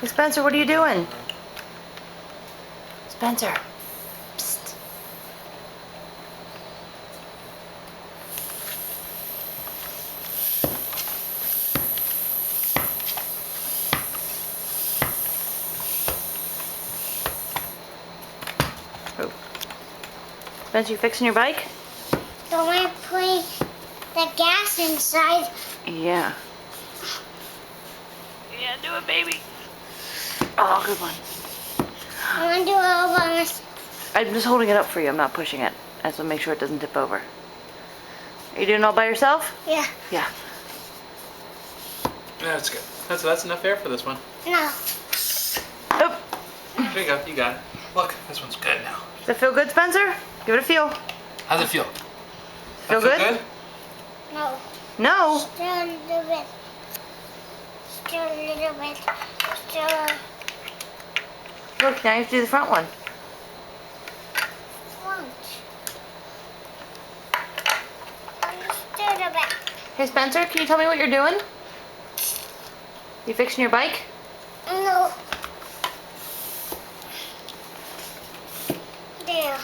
Hey, Spencer, what are you doing? Spencer. Psst. Oh. Spencer, you fixing your bike? Don't want to put the gas inside. Yeah. Yeah, do it, baby. Oh, good one. I want to do it all by myself. I'm just holding it up for you. I'm not pushing it. I just want to make sure it doesn't tip over. Are you doing it all by yourself? Yeah. Yeah. Yeah, that's good. That's enough air for this one. No. Oh. There you go. You got it. Look, this one's good now. Does it feel good, Spencer? Give it a feel. How's it feel? Feel good? No. No. Still a little bit. Still a little bit. Still Look, now you have to do the front one. front. Still a bit. Hey, Spencer, can you tell me what you're doing? You fixing your bike? No. There.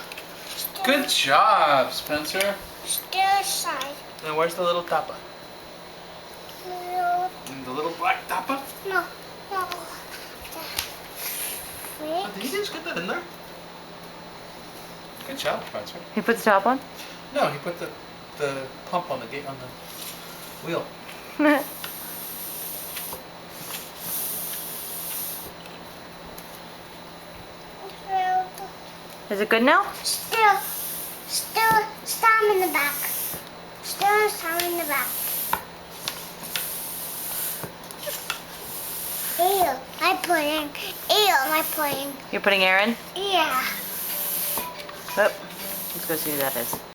Still, Good job, Spencer. Still side. Now where's the little tapa? No. And the little black tapa? No. No. Oh, did you just get that in there? Good job, Spencer. You put the top on? No, he put the pump on the gate on the wheel. Is it good now? Still some in the back. Still some in the back. Ew, am I putting? You're putting air in? Yeah. Oh, let's go see who that is.